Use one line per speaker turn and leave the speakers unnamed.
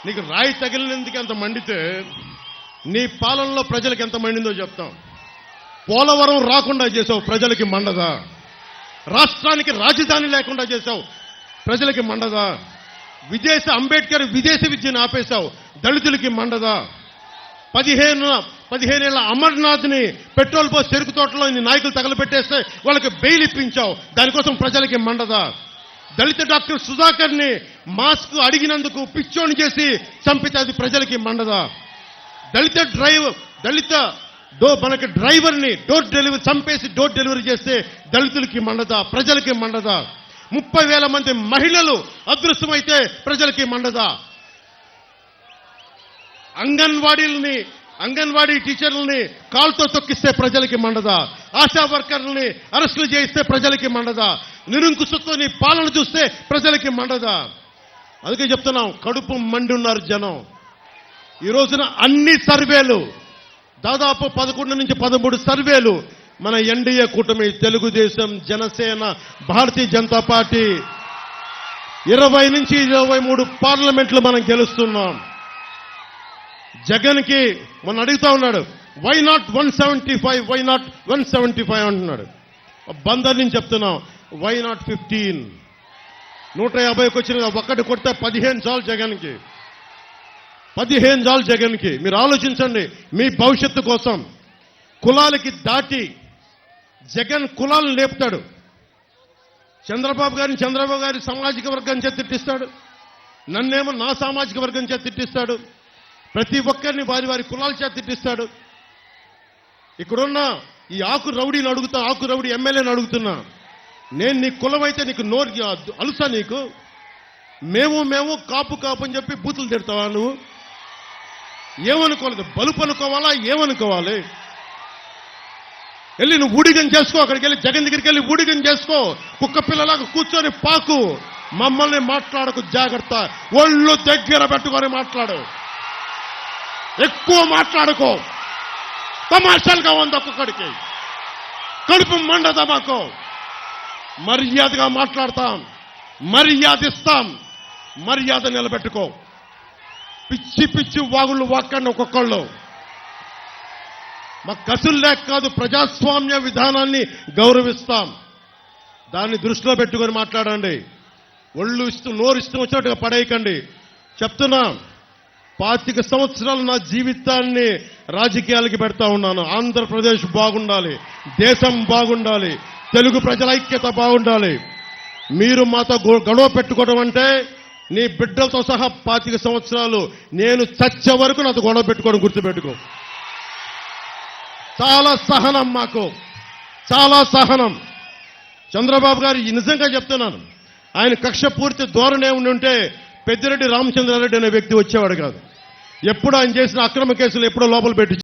నీకు రాయి తగిలినందుకు ఎంత మండితే నీ పాలనలో ప్రజలకు ఎంత మండిందో చెప్తాం. పోలవరం రాకుండా చేసావు, ప్రజలకి మండదా? రాష్ట్రానికి రాజధాని లేకుండా చేసావు, ప్రజలకి మండదా? అంబేద్కర్ విదేశీ విద్యను ఆపేశావు, దళితులకి మండదా? 15 ఏళ్ల అమర్నాథ్ని పెట్రోల్ పోసి చెరుకు తోటలో నాయకులు తగలబెట్టేస్తే వాళ్ళకి బెయిల్ ఇప్పించావు, దానికోసం ప్రజలకి మండదా? దళిత డాక్టర్ సుధాకర్ని మాస్క్ అడిగినందుకు పిచ్చోని చేసి చంపితే అది ప్రజలకి మండదా? మనకి డ్రైవర్ని చంపేసి డోర్ డెలివరీ చేస్తే దళితులకి మండదా? ప్రజలకి మండదా? 30,000 మంది మహిళలు అదృశ్యమైతే ప్రజలకి మండదా? అంగన్వాడీ టీచర్లని కాల్తో తొక్కిస్తే ప్రజలకి మండదా? ఆశా వర్కర్లని అరెస్టులు చేయిస్తే ప్రజలకి మండదా? నిరంకుశతో నీ పాలన చూస్తే ప్రజలకి మండదా? అందుకే చెప్తున్నాం, కడుపు మండి ఉన్నారు జనం. ఈ రోజున అన్ని సర్వేలు, దాదాపు 11 నుంచి 13 సర్వేలు మన ఎన్డీఏ కూటమి, తెలుగుదేశం, జనసేన, భారతీయ జనతా పార్టీ 20 నుంచి 23 పార్లమెంట్లు మనం గెలుస్తున్నాం. జగన్కి మొన్న అడుగుతా ఉన్నాడు, వై నాట్ 175, వై నాట్ 175 అంటున్నాడు. బందర్ నుంచి చెప్తున్నాం, వై నాట్ 15? 150కి వచ్చిన ఒక్కటి కొడితే 15 చాలు జగన్కి, 15 చాలు జగన్కి. మీరు ఆలోచించండి, మీ భవిష్యత్తు కోసం. కులాలకి దాటి జగన్ కులాలను లేపుతాడు. చంద్రబాబు గారి సామాజిక వర్గం చేత తిట్టిస్తాడు, నన్నేమో నా సామాజిక వర్గం చేత తిట్టిస్తాడు, ప్రతి ఒక్కరిని వారి కులాల చేత తిట్టిస్తాడు. ఇక్కడున్న ఈ ఆకు రౌడీని అడుగుతా, ఆకు రౌడీ ఎమ్మెల్యేని అడుగుతున్నా, నేను నీ కులం అయితే నీకు నోరు అలుసా? నీకు మేము కాపు అని చెప్పి బూతులు తిడతావా? నువ్వు ఏమనుకోలేదు, బలుపు అనుకోవాలా? ఏమనుకోవాలి? వెళ్ళి నువ్వు ఊడిగం చేసుకో, అక్కడికి వెళ్ళి జగన్ దగ్గరికి వెళ్ళి ఊడిగం చేసుకో, కుక్క పిల్లలాగా కూర్చొని పాకు. మమ్మల్ని మాట్లాడకు, జాగ్రత్త. ఒళ్ళు దగ్గర పెట్టుకొని మాట్లాడు, ఎక్కువ మాట్లాడుకో. తమాషాలుగా ఉంది ఒక్కొక్కడికి, కడుపు మండదా మాకు? మర్యాదగా మాట్లాడతాం, మర్యాద ఇస్తాం, మర్యాద నిలబెట్టుకో. పిచ్చి వాగుళ్ళు వాక్కండి ఒక్కొక్కళ్ళు. మా కసులు లేక కాదు, ప్రజాస్వామ్య విధానాన్ని గౌరవిస్తాం. దాన్ని దృష్టిలో పెట్టుకొని మాట్లాడండి. ఒళ్ళు నోరు ఇష్టం వచ్చినట్టుగా పడేయకండి. చెప్తున్నా, 25 సంవత్సరాలు నా జీవితాన్ని రాజకీయాలకి పెడతా ఉన్నాను. ఆంధ్రప్రదేశ్ బాగుండాలి, దేశం బాగుండాలి, తెలుగు ప్రజల ఐక్యత బాగుండాలి. మీరు మాతో గొడవ పెట్టుకోవడం అంటే నీ బిడ్డలతో సహా 25 సంవత్సరాలు నేను చచ్చే వరకు నాతో గొడవ పెట్టుకోవడం గుర్తుపెట్టుకో. చాలా సహనం మాకు, చాలా సహనం. చంద్రబాబు గారు నిజంగా చెప్తున్నాను, ఆయన కక్ష పూర్తి ధోరణే ఉంటే పెద్దిరెడ్డి రామచంద్రారెడ్డి అనే వ్యక్తి వచ్చేవాడు కాదు. ఎప్పుడు ఆయన చేసిన అక్రమ కేసులు ఎప్పుడో లోపల పెట్టి